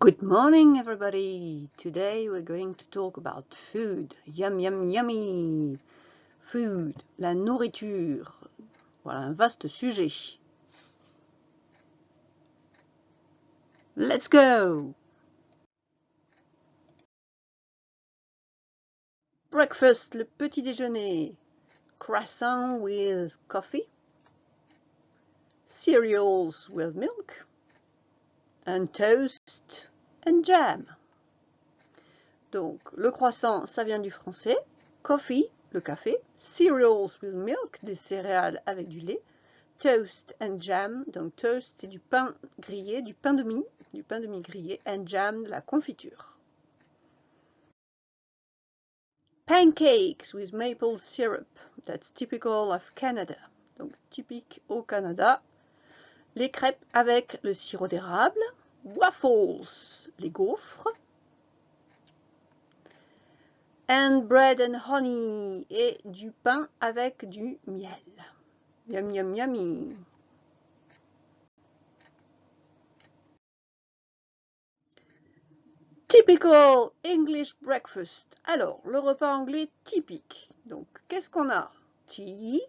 Good morning, everybody. Today we're going to talk about food. Yum, yum, yummy. Food, la nourriture. Voilà un vaste sujet. Let's go. Breakfast, le petit déjeuner. Croissant with coffee. Cereals with milk. And toast and jam. Donc, le croissant, ça vient du français. Coffee, le café. Cereals with milk, des céréales avec du lait. Toast and jam, donc toast c'est du pain grillé, du pain de mie grillé, and jam de la confiture. Pancakes with maple syrup, that's typical of Canada, donc typique au Canada. Les crêpes avec le sirop d'érable. Waffles, les gaufres. And bread and honey, et du pain avec du miel. Yum yum yummy. Typical English breakfast. Alors, le repas anglais typique. Donc, qu'est-ce qu'on a? Tea,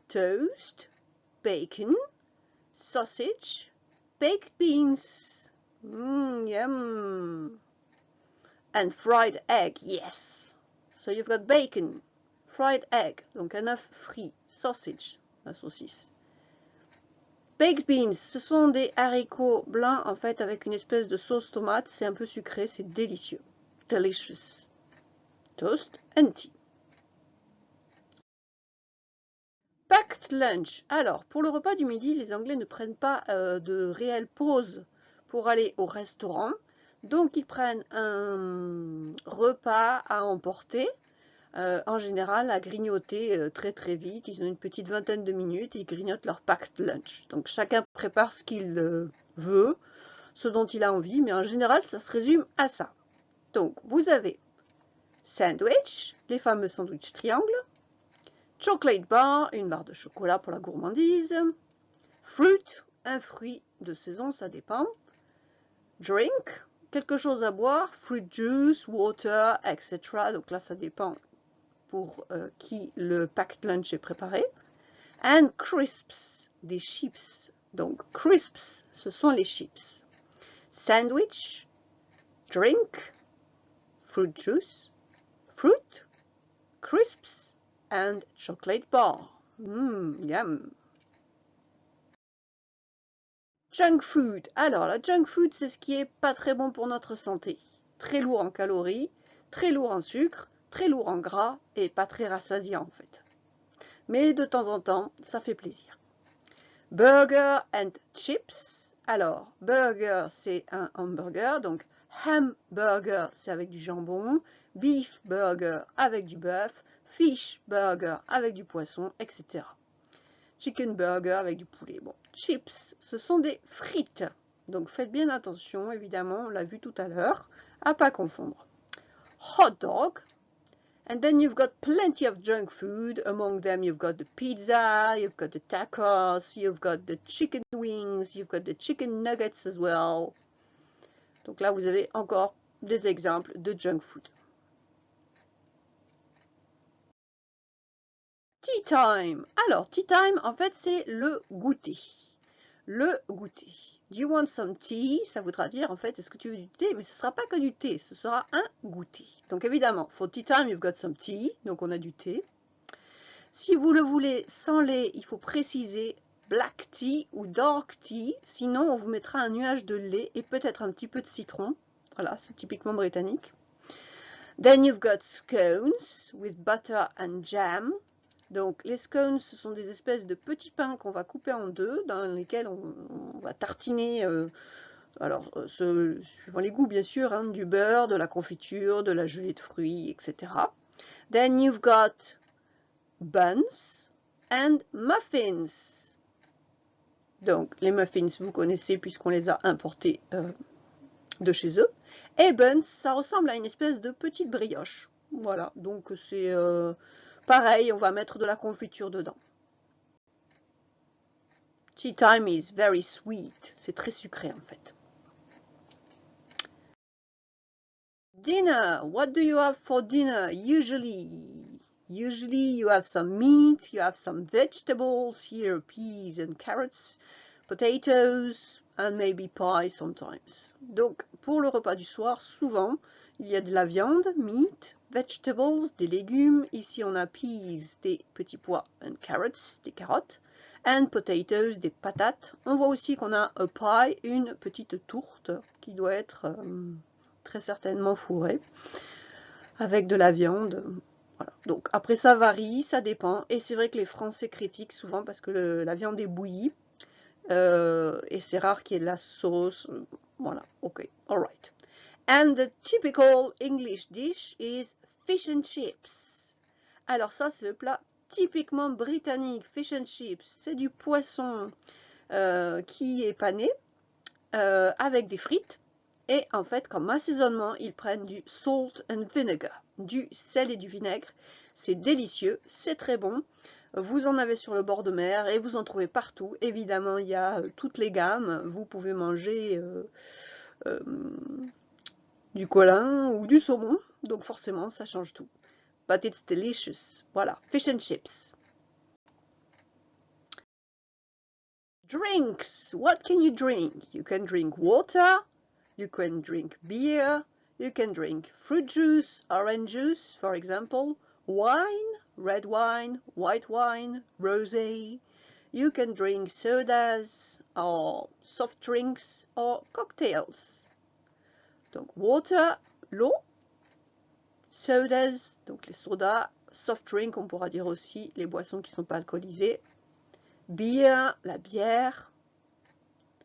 toast, bacon, sausage, baked beans. Yum. And fried egg, yes. So you've got bacon, fried egg, donc un œuf frit, sausage, la saucisse. Baked beans, ce sont des haricots blancs en fait avec une espèce de sauce tomate, c'est un peu sucré, c'est délicieux. Delicious. Toast and tea. Packed lunch. Alors, pour le repas du midi, les Anglais ne prennent pas de réelle pause pour aller au restaurant. Donc, ils prennent un repas à emporter, en général à grignoter très très vite. Ils ont une petite vingtaine de minutes et ils grignotent leur packed lunch. Donc, chacun prépare ce qu'il veut, ce dont il a envie, mais en général, ça se résume à ça. Donc, vous avez sandwich, les fameux sandwichs triangles. Chocolate bar, une barre de chocolat pour la gourmandise. Fruit, un fruit de saison, ça dépend. Drink, quelque chose à boire. Fruit juice, water, etc. Donc là, ça dépend pour qui le packed lunch est préparé. And crisps, des chips. Donc crisps, ce sont les chips. Sandwich, drink, fruit juice, fruit, crisps, and chocolate bar. Yum. Junk food. Alors, la junk food, c'est ce qui est pas très bon pour notre santé. Très lourd en calories, très lourd en sucre, très lourd en gras et pas très rassasiant en fait. Mais de temps en temps, ça fait plaisir. Burger and chips. Alors, burger, c'est un hamburger. Donc, hamburger, c'est avec du jambon. Beef burger avec du bœuf. Fish burger avec du poisson, etc. Chicken burger avec du poulet. Bon, chips, ce sont des frites. Donc faites bien attention, évidemment, on l'a vu tout à l'heure, à pas confondre. Hot dog. And then you've got plenty of junk food. Among them, you've got the pizza, you've got the tacos, you've got the chicken wings, you've got the chicken nuggets as well. Donc là, vous avez encore des exemples de junk food. Tea time. Alors, tea time, en fait, c'est le goûter. Le goûter. Do you want some tea? Ça voudra dire, en fait, est-ce que tu veux du thé? Mais ce ne sera pas que du thé, ce sera un goûter. Donc, évidemment, for tea time, you've got some tea. Donc, on a du thé. Si vous le voulez sans lait, il faut préciser black tea ou dark tea. Sinon, on vous mettra un nuage de lait et peut-être un petit peu de citron. Voilà, c'est typiquement britannique. Then you've got scones with butter and jam. Donc les scones, ce sont des espèces de petits pains qu'on va couper en deux, dans lesquels on va tartiner, suivant les goûts bien sûr, hein, du beurre, de la confiture, de la gelée de fruits, etc. Then you've got buns and muffins. Donc les muffins, vous connaissez puisqu'on les a importés de chez eux. Et buns, ça ressemble à une espèce de petite brioche. Voilà, donc c'est... pareil, on va mettre de la confiture dedans. Tea time is very sweet. C'est très sucré en fait. Dinner. What do you have for dinner? Usually you have some meat, you have some vegetables, here peas and carrots, potatoes, and maybe pie sometimes. Donc, pour le repas du soir, souvent, il y a de la viande, meat, vegetables, des légumes. Ici, on a peas, des petits pois, and carrots, des carottes, and potatoes, des patates. On voit aussi qu'on a a pie, une petite tourte qui doit être très certainement fourrée avec de la viande. Voilà. Donc après ça varie, ça dépend. Et c'est vrai que les Français critiquent souvent parce que la viande est bouillie. Et c'est rare qu'il y ait de la sauce. Voilà, ok, alright. And the typical English dish is fish and chips. Alors ça, c'est le plat typiquement britannique, fish and chips. C'est du poisson qui est pané avec des frites. Et en fait, comme assaisonnement, ils prennent du salt and vinegar, du sel et du vinaigre. C'est délicieux, c'est très bon. Vous en avez sur le bord de mer et vous en trouvez partout. Évidemment, il y a toutes les gammes. Vous pouvez manger du colin ou du saumon. Donc forcément, ça change tout. But it's delicious. Voilà, fish and chips. Drinks. What can you drink? You can drink water. You can drink beer, you can drink fruit juice, orange juice, for example, wine, red wine, white wine, rosé. You can drink sodas, or soft drinks, or cocktails. Donc, water, l'eau, sodas, donc les sodas, soft drink, on pourra dire aussi les boissons qui ne sont pas alcoolisées, beer, la bière,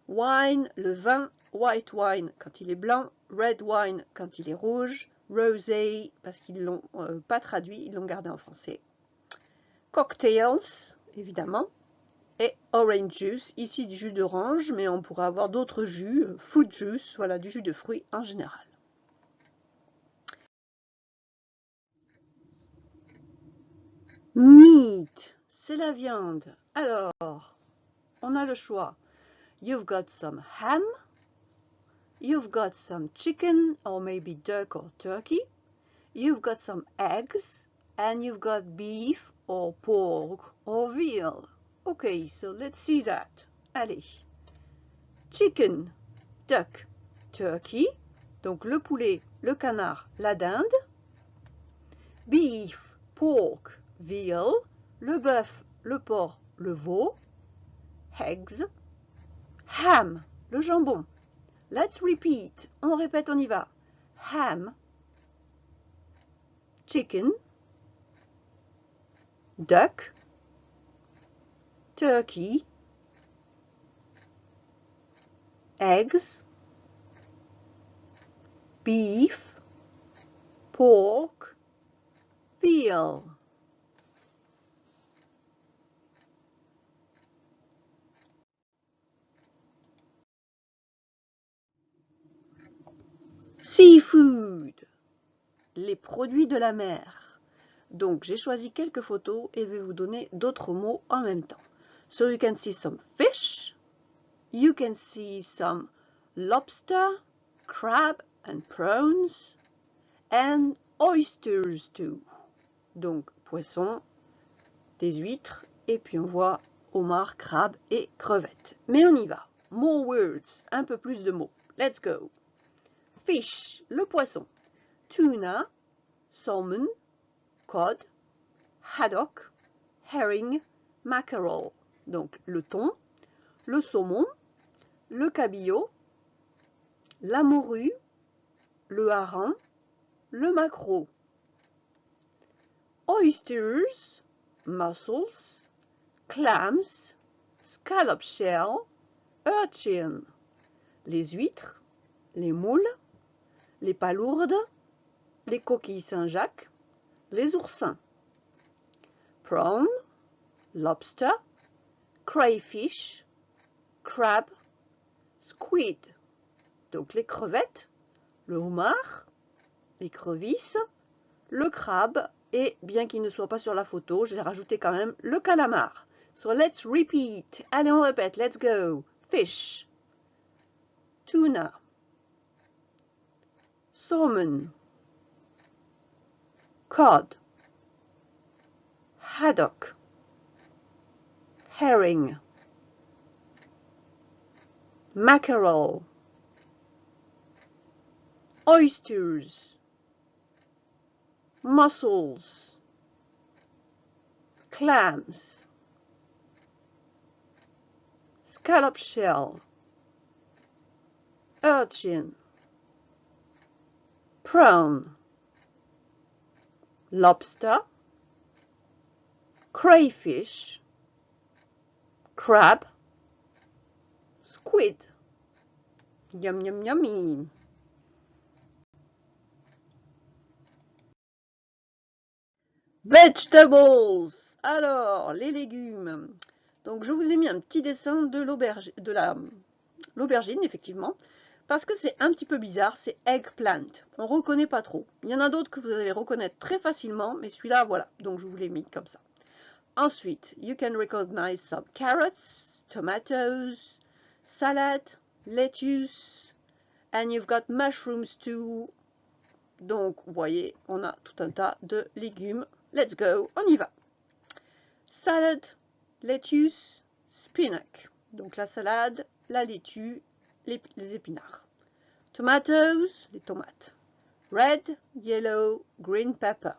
wine, le vin, white wine quand il est blanc, red wine quand il est rouge, rosé parce qu'ils l'ont pas traduit, ils l'ont gardé en français. Cocktails, évidemment, et orange juice, ici du jus d'orange, mais on pourrait avoir d'autres jus, fruit juice, voilà, du jus de fruits en général. Meat, c'est la viande. Alors, on a le choix. You've got some ham. You've got some chicken or maybe duck or turkey. You've got some eggs and you've got beef or pork or veal. Okay, so let's see that. Allez. Chicken, duck, turkey. Donc le poulet, le canard, la dinde. Beef, pork, veal. Le bœuf, le porc, le veau. Eggs. Ham, le jambon. Let's repeat. On répète, on y va. Ham, chicken, duck, turkey, eggs, beef, pork, veal. Seafood, les produits de la mer. Donc j'ai choisi quelques photos et vais vous donner d'autres mots en même temps. So you can see some fish, you can see some lobster, crab and prawns, and oysters too. Donc poisson, des huîtres, et puis on voit homard, crabe et crevettes. Mais on y va. More words, un peu plus de mots. Let's go. Fish, le poisson. Tuna, salmon, cod, haddock, herring, mackerel. Donc le thon, le saumon, le cabillaud, la morue, le hareng, le maquereau. Oysters, mussels, clams, scallop shell, urchin. Les huîtres, les moules, les palourdes, les coquilles Saint-Jacques, les oursins. Prawn, lobster, crayfish, crab, squid. Donc les crevettes, le homard, l'écrevisse, le crabe et, bien qu'il ne soit pas sur la photo, je l'ai rajouté quand même, le calamar. So let's repeat. Allez, on répète. Let's go. Fish, tuna, salmon, cod, haddock, herring, mackerel, oysters, mussels, clams, scallop shell, urchin, prawn, lobster, crayfish, crab, squid. Yum yum yummy. Vegetables. Alors, les légumes. Donc, je vous ai mis un petit dessin de l'aubergine, effectivement, parce que c'est un petit peu bizarre, c'est eggplant. On ne reconnaît pas trop. Il y en a d'autres que vous allez reconnaître très facilement, mais celui-là, voilà. Donc, je vous l'ai mis comme ça. Ensuite, you can recognize some carrots, tomatoes, salad, lettuce, and you've got mushrooms too. Donc, vous voyez, on a tout un tas de légumes. Let's go, on y va. Salad, lettuce, spinach. Donc la salade, la laitue, les épinards. Tomatoes, les tomates. Red, yellow, green pepper.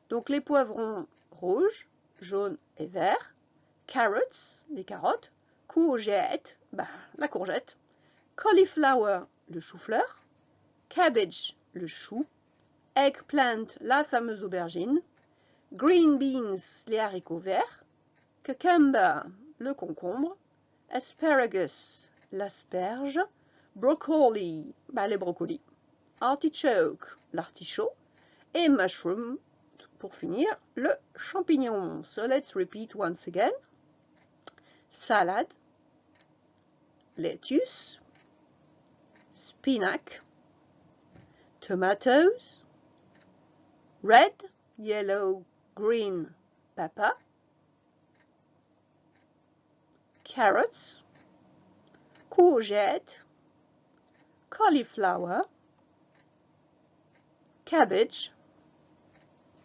Donc les poivrons rouges, jaunes et verts. Carrots, les carottes. Courgette, la courgette. Cauliflower, le chou-fleur. Cabbage, le chou. Eggplant, la fameuse aubergine. Green beans, les haricots verts. Cucumber, le concombre. Asparagus, l'asperge. Broccoli, les brocolis. Artichoke, l'artichaut. Et mushroom, pour finir, le champignon. So let's repeat once again. Salad, lettuce, spinach, tomatoes, red, yellow, green pepper, carrots, courgette, cauliflower, cabbage,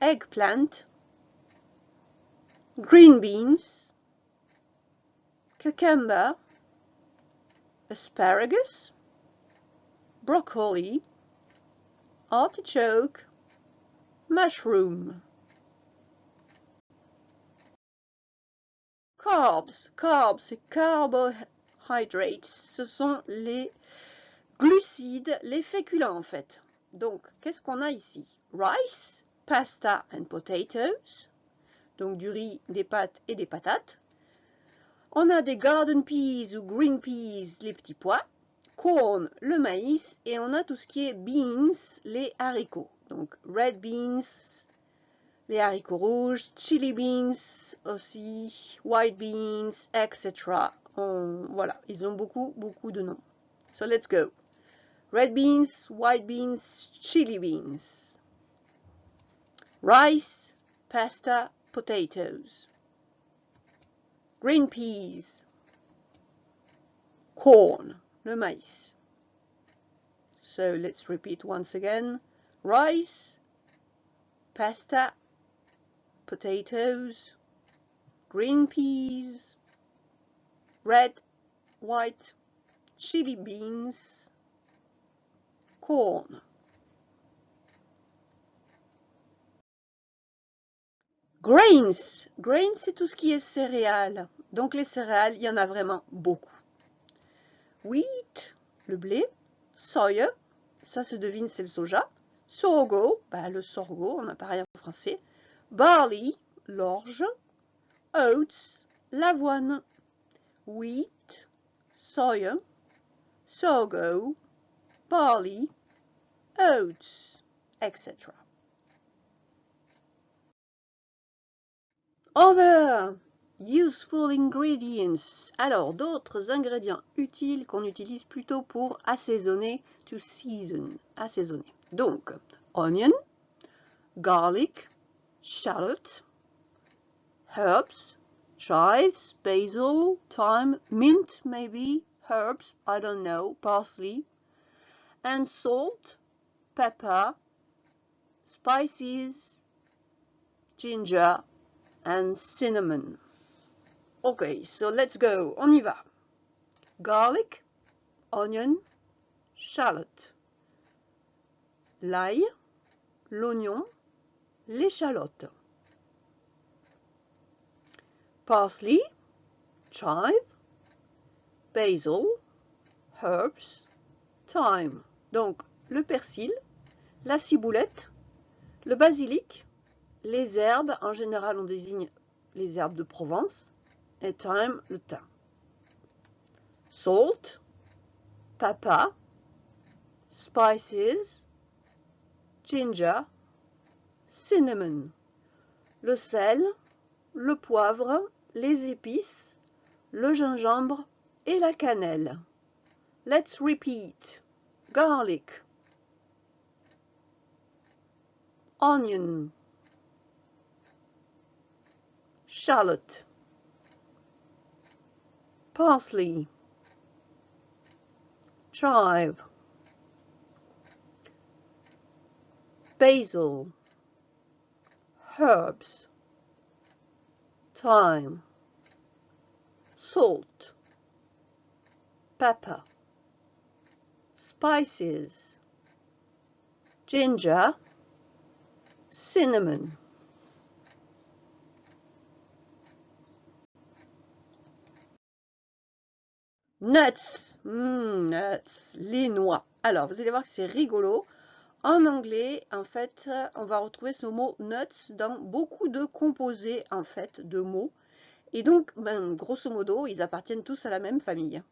eggplant, green beans, cucumber, asparagus, broccoli, artichoke, mushroom. Carbs, c'est carbohydrates, ce sont les glucides, les féculents en fait. Donc, qu'est-ce qu'on a ici? Rice, pasta and potatoes, donc du riz, des pâtes et des patates. On a des garden peas ou green peas, les petits pois. Corn, le maïs. Et on a tout ce qui est beans, les haricots. Donc, red beans, les haricots rouges, chili beans aussi, white beans, etc. Voilà, ils ont beaucoup de noms. So, let's go. Red beans, white beans, chili beans. Rice, pasta, potatoes. Green peas. Corn, le maïs. So let's repeat once again. Rice, pasta, potatoes, green peas, red, white, chili beans, corn. Grains. Grains, c'est tout ce qui est céréales. Donc les céréales, il y en a vraiment beaucoup. Wheat, le blé. Soya, ça se devine, c'est le soja. Sorgho, le sorgho, on a pareil en français. Barley, l'orge. Oats, l'avoine. Wheat, soya, sorgho, barley, oats, etc. Other useful ingredients. Alors, d'autres ingrédients utiles qu'on utilise plutôt pour assaisonner, to season, assaisonner. Donc, onion, garlic, shallot, herbs, chives, basil, thyme, mint maybe, herbs, I don't know, parsley, and salt, pepper, spices, ginger, and cinnamon. Okay, so let's go. On y va. Garlic, onion, shallot. L'ail, l'oignon, l'échalote. Parsley, chive, basil, herbs, thyme. Donc, le persil, la ciboulette, le basilic, les herbes, en général on désigne les herbes de Provence, et thyme, le thym. Salt, pepper, spices, ginger, cinnamon. Le sel, le poivre, les épices, le gingembre et la cannelle. Let's repeat. Garlic, onion, shallot, parsley, chive, basil, herbs, thyme, salt, pepper, spices, ginger, cinnamon. Nuts, nuts, les noix. Alors, vous allez voir que c'est rigolo. En anglais, en fait, on va retrouver ce mot nuts dans beaucoup de composés, en fait, de mots. Et donc, grosso modo, ils appartiennent tous à la même famille.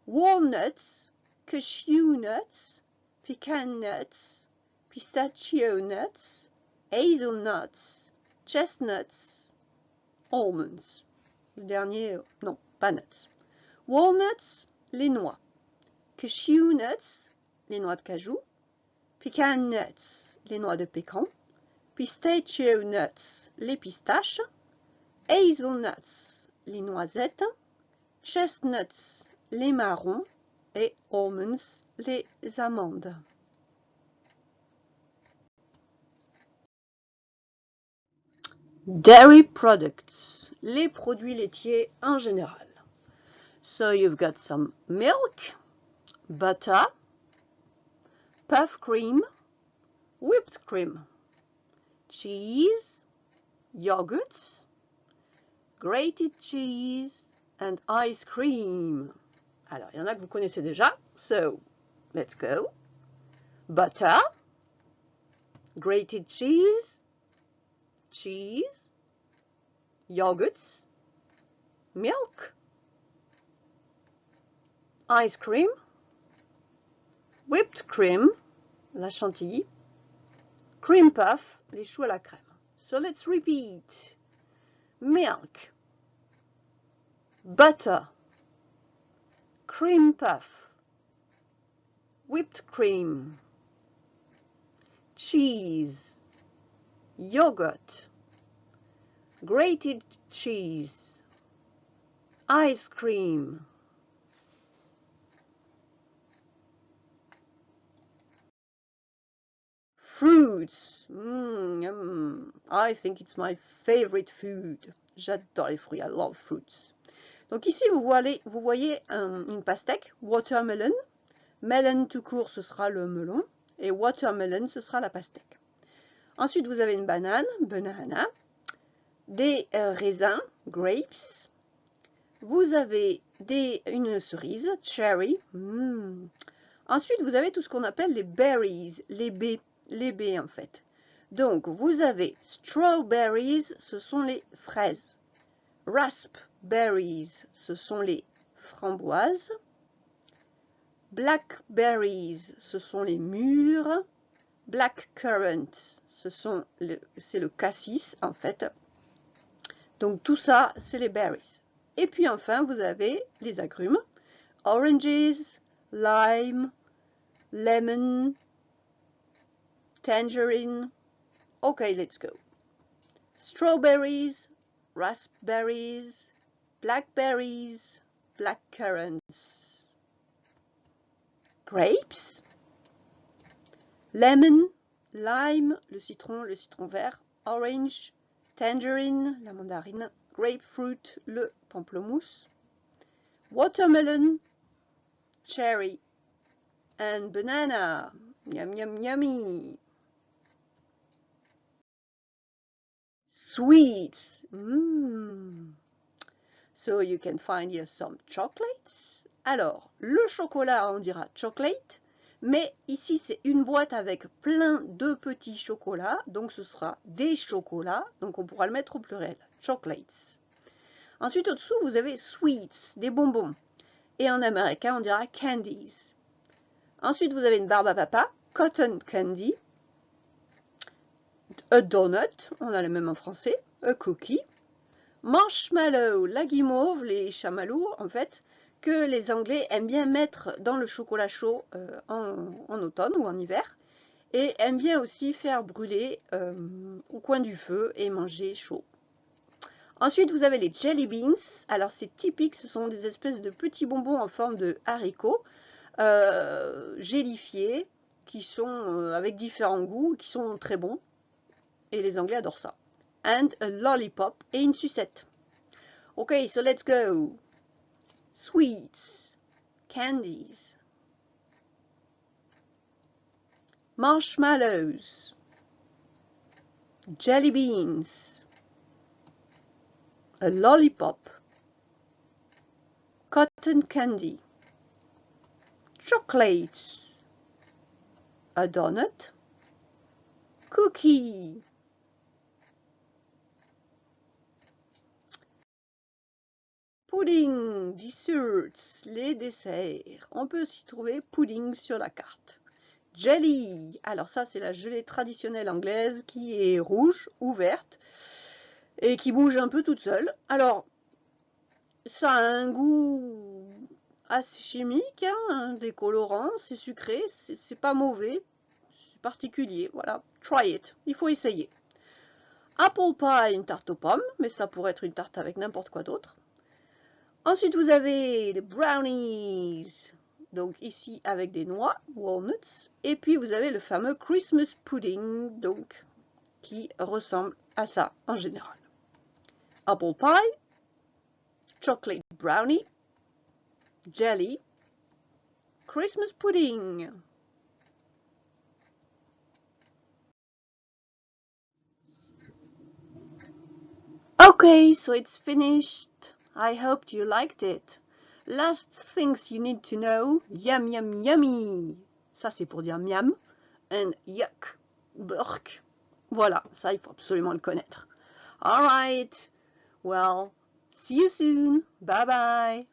Walnuts, cashew nuts, pecan nuts, pistachio nuts, hazelnuts, chestnuts, almonds. Le dernier, non, pas nuts. Walnuts, les noix. Cashew nuts, les noix de cajou. Pecan nuts, les noix de pécan. Pistachio nuts, les pistaches. Hazelnuts, les noisettes. Chestnuts, les marrons. Et almonds, les amandes. Dairy products, les produits laitiers en général. So you've got some milk, butter, puff cream, whipped cream, cheese, yogurt, grated cheese, and ice cream. Alors, il y en a que vous connaissez déjà. So, let's go. Butter, grated cheese, yogurt, milk, ice cream, whipped cream, la chantilly, cream puff, les choux à la crème. So let's repeat. Milk, butter, cream puff, whipped cream, cheese, yogurt, grated cheese, ice cream. Fruits. I think it's my favorite food. J'adore les fruits. I love fruits. Donc ici, vous voyez une pastèque, watermelon. Melon tout court, ce sera le melon. Et watermelon, ce sera la pastèque. Ensuite, vous avez une banane, banana. Des raisins, grapes. Vous avez une cerise, cherry. Ensuite, vous avez tout ce qu'on appelle les berries, les baies en fait. Donc, vous avez strawberries, ce sont les fraises. Raspberries, ce sont les framboises. Blackberries, ce sont les mûres. Blackcurrant, c'est le cassis en fait. Donc tout ça, c'est les berries. Et puis enfin, vous avez les agrumes. Oranges, lime, lemon, tangerine. Okay, let's go. Strawberries, raspberries, blackberries, blackcurrants. Grapes, lemon, lime, le citron vert, orange, tangerine, la mandarine, grapefruit, le pamplemousse, watermelon, cherry, and banana. Yum, yum, yummy. Sweets. So you can find here some chocolates. Alors, le chocolat, on dira chocolate. Mais ici, c'est une boîte avec plein de petits chocolats. Donc, ce sera des chocolats. Donc, on pourra le mettre au pluriel. Chocolates. Ensuite, au-dessous, vous avez sweets, des bonbons. Et en américain, on dira candies. Ensuite, vous avez une barbe à papa, cotton candy. A donut, on a le même en français. A cookie. Marshmallow, la guimauve, les chamallows, en fait, que les Anglais aiment bien mettre dans le chocolat chaud en automne ou en hiver, et aiment bien aussi faire brûler au coin du feu et manger chaud. Ensuite, vous avez les jelly beans. Alors, c'est typique, ce sont des espèces de petits bonbons en forme de haricots gélifiés, qui sont avec différents goûts, qui sont très bons, et les Anglais adorent ça. And a lollipop, et une sucette. Okay, so let's go. Sweets, candies, marshmallows, jelly beans, a lollipop, cotton candy, chocolates, a donut, cookie. Pudding, desserts, les desserts. On peut aussi trouver pudding sur la carte. Jelly, alors ça c'est la gelée traditionnelle anglaise qui est rouge ou verte et qui bouge un peu toute seule. Alors, ça a un goût assez chimique, hein, des colorants, c'est sucré, c'est pas mauvais, c'est particulier, voilà. Try it, il faut essayer. Apple pie, une tarte aux pommes, mais ça pourrait être une tarte avec n'importe quoi d'autre. Ensuite, vous avez les brownies, donc ici avec des noix, walnuts, et puis vous avez le fameux Christmas pudding, donc qui ressemble à ça en général. Apple pie, chocolate brownie, jelly, Christmas pudding. Okay, so it's finished. I hope you liked it. Last things you need to know, yum yum yummy. Ça c'est pour dire miam. And yuck, burk. Voilà, ça il faut absolument le connaître. Alright, well, see you soon. Bye bye.